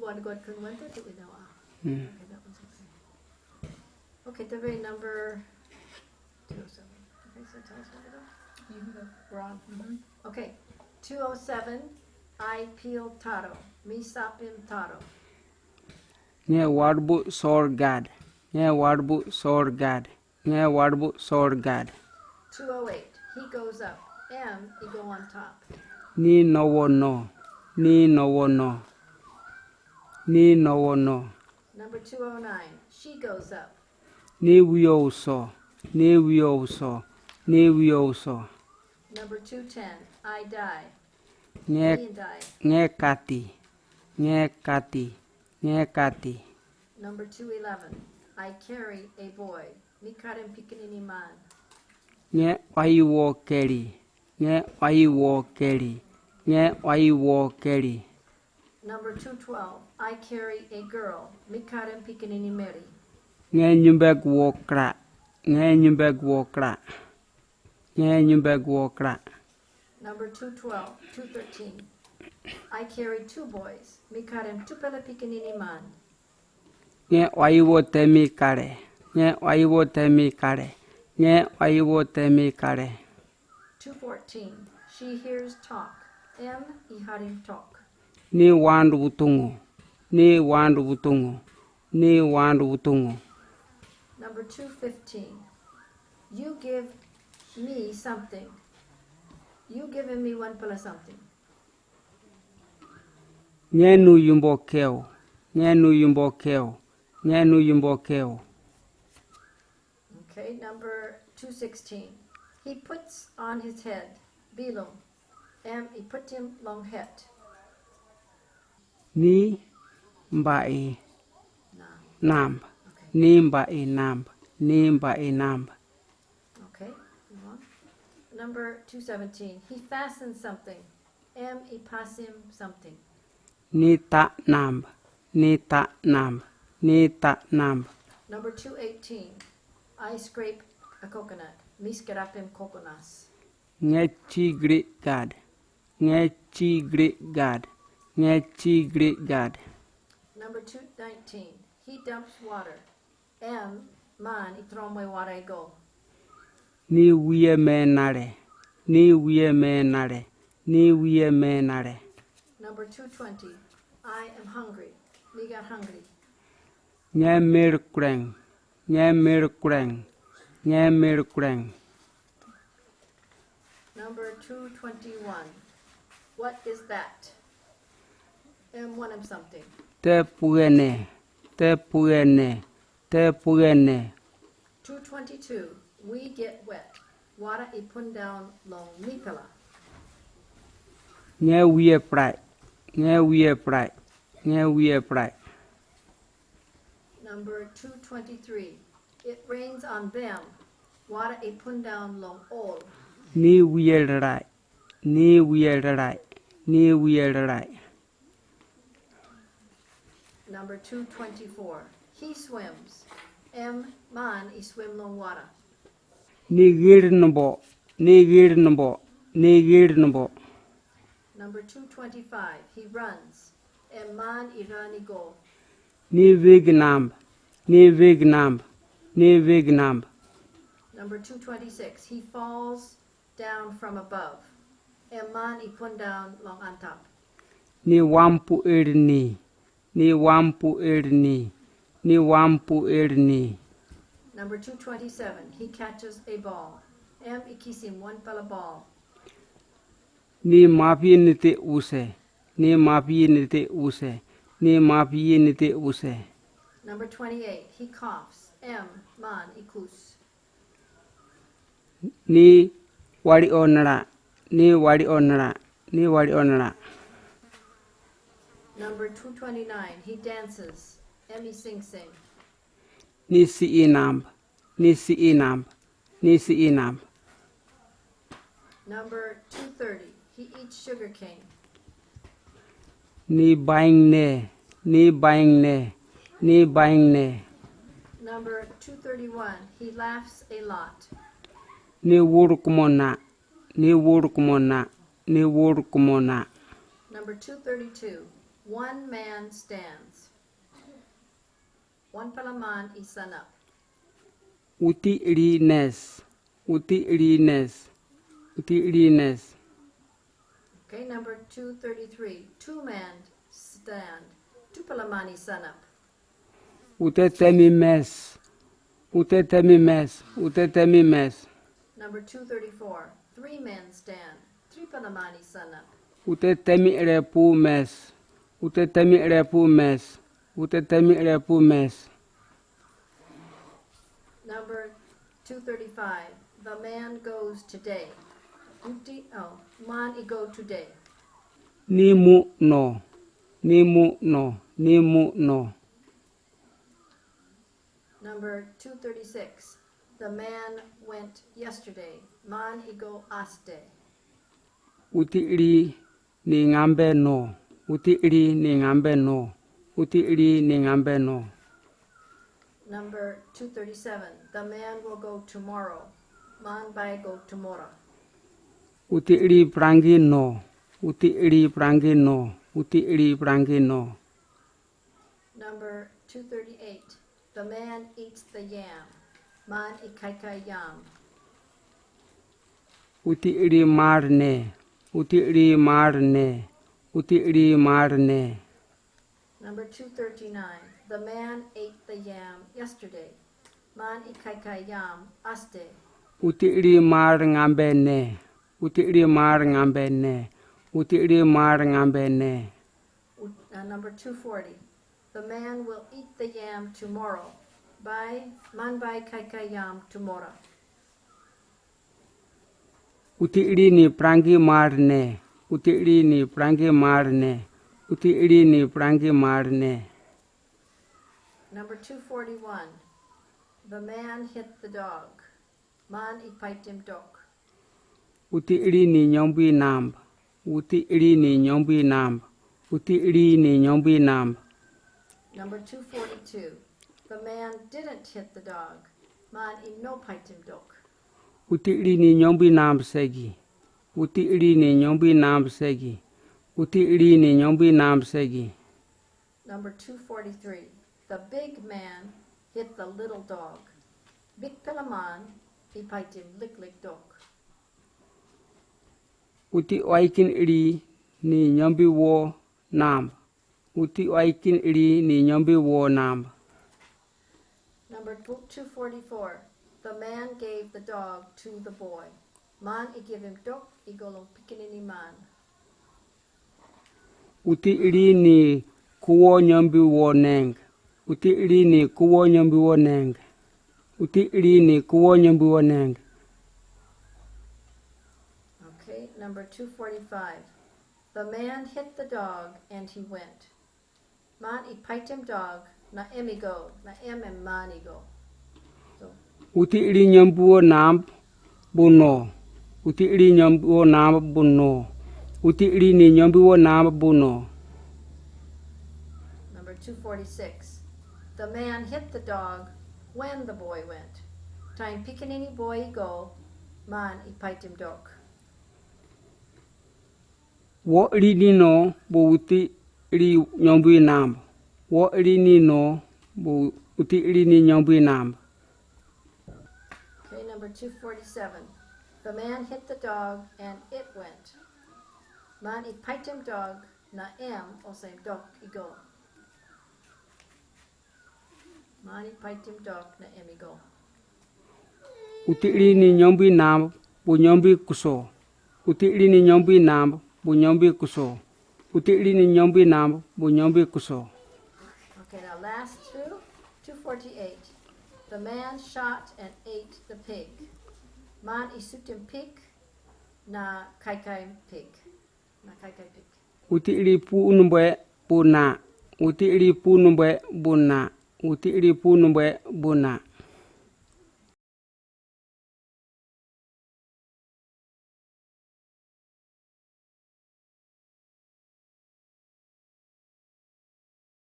one good kun went to we know. Okay, that one's okay. Okay, the very number 207. Okay, so tell us what to go. You can go. We're on. Okay, 207. I peel taro. Me sapim taro. Nghe word book sword guard. Nghe word book sword guard. Nghe word book sword guard. 208. He goes up. M, he go on top. Ni no one no. Ni no one no. Ni no one no. Number 209. She goes up. Ni we also. Ni we also. Ni we also. Number 210. I die. Nghe Me and die. nghe kati. Nghe kati. Nghe kati. Number 211. I carry a boy. Me karim pikinini man. Nghe why wo carry. Nghe why wo carry. Nghe why wo carry. Number 212. I carry a girl. Me karim pikinini meri. Nghe nyumbeg wo kra. Nghe nyumbeg wo kra. Nghe nyumbeg wo kra. Number 212. 213. I carry two boys. Me karim tupela pikinini man. Nghe why wo temi kare. Nghe why wo temi kare. Nghe why wo temi kare. 214. She hears talk. M, iharim talk. Ni wandu butungu. Ni wandu butungu. Ni wandu butungu. Number 215. You give me something. You giving me one pula something. Nghe nu yumbo keo. Nghe nu yumbo keo. Nghe nu yumbo keo. Okay, number 216. He puts on his head. Bilum. M, he put him long het. Ni mbae Nah. namb. Okay. Ni mbae namb. Ni mbae namb. Okay, move on. Number 217. He fastens something. M, he pass him something. Ni ta namb. Ni ta namb. Ni ta namb. Number 218. I scrape a coconut. Me scrap him coconuts. Nghe chi great God. Nghe chi great God. Nghe chi great God. Number 219. He dumps water. M, man, he throw away water I go. Ni wiye me nare. Ni wiye me nare. Ni wiye me nare. Number 220. I am hungry. Me got hungry. Nghe mer kreng. Nghe mer kreng. Nghe mer kreng. Number 221. What is that? M, want him something. Te puene. Te puene. Te puene. 222. We get wet. Water he put down long nipela. Nghe wiye prai. Nghe wiye prai. Nghe wiye prai. Number 223. It rains on them. Water he put down long all. Ni wiye rai. Ni wiye rai. Ni wiye rai. Number 224. He swims. M, man, he swim long water. Ni gir nbo. Ni gir nbo. Ni gir nbo. Number 225. He runs. M, man, he run he go. Ni vignamb. Ni vignamb. Ni vignamb. Number 226. He falls down from above. M, man, he put down long on top. Ni wampu erni. Ni wampu erni. Ni wampu erni. Number 227. He catches a ball. M, he kiss him one fella ball. Ni mapi nite use. Ni mapi nite use. Ni mapi nite use. Number 28. He coughs. M, man, he kus. Ni wari onara. Ni wari onara. Ni wari onara. Number 229. He dances. M, he sing. Ni si inamb. Ni si inamb. Ni si inamb. Number 230. He eats sugar cane. Ni buying ne. Ni buying ne. Ni buying ne. Number 231. He laughs a lot. Ni wurkumona. Ni wurkumona. Ni wurkumona. Number 232. One man stands. One palaman isanap. Uti rines. Uti rines. Uti rines. Okay, number 233. Two men stand. Two palaman isanap. Ute temi mes. Ute temi mes. Ute temi mes. Number 234. Three men stand. Three palaman isanap. Ute temi repu mes. Ute temi repu mes. Ute temi repu mes. Number 235. The man goes today. Man go today. Nimu no. Nimu no. Nimu no. Number 236. The man went yesterday. Man go aste. Uti iri ni ngambe no. Uti iri ni ngambe no. Uti iri ni ngambe no. Number 237. The man will go tomorrow. Man by go tomorrow. Uti iri prangi no. Uti iri prangi no. Uti iri prangi no. Number 238. The man eats the yam. Man ikaika yam. Uti iri marne. Uti iri marne. Uti iri marne. Number 239. The man ate the yam yesterday. Man ikaika yam aste. Uti iri mar ngambe ne. Uti iri mar ngambe ne. Uti iri mar ngambe ne. Number 240. The man will eat the yam tomorrow. Man by kaika yam tomorrow. Uti iri ni prangi marne. Uti iri ni prangi marne. Uti iri ni prangi marne. Number 241. The man hit the dog. Man ipaitim dog. Uti iri ni nyombi namb. Uti iri ni nyombi namb. Uti iri ni nyombi namb. Number 242. The man didn't hit the dog. Man no paitim dog. Uti iri ni nyombi namb segi. Uti iri ni nyombi namb segi. Uti iri ni nyombi namb segi. Number 243. The big man hit the little dog. Big pilaman ipaitim lick dog. Uti oikin iri ni nyombi wo namb. Uti oikin iri ni nyombi wo namb. Number 244. The man gave the dog to the boy. Man give him dog igolong pikinini man. Uti iri ni kuwo nyombi wo neng. Uti iri ni kuwo nyombi wo neng. Uti iri ni kuwo nyombi wo neng. Okay, number 245. The man hit the dog and he went. Man ipaitim dog na emigo na manigo. So Uti iri nyombi wo namb buno. Uti iri nyombi wo namb buno. Uti iri ni nyombi wo namb buno. number 246. The man hit the dog when the boy went. Time pikinini boy go. Man ipaitim dog. Wo iri ni no bo uti iri nyombi namb. Wo iri ni no bo uti iri ni nyombi namb. Okay, number 247. The man hit the dog and it went. Man ipaitim dog na o same dog igo. Man ipaitim dog na igo. Uti iri ni nyombi namb bo nyombi kuso. Uti iri ni nyombi namb bo nyombi kuso. Uti iri ni nyombi namb bo nyombi kuso. Okay, now last two. 248. The man shot and ate the pig. Man isutim pig na kaikai pig. Na kaikai pig. Uti iri pu numbe buna. Uti iri pu numbe buna. Uti iri pu numbe buna.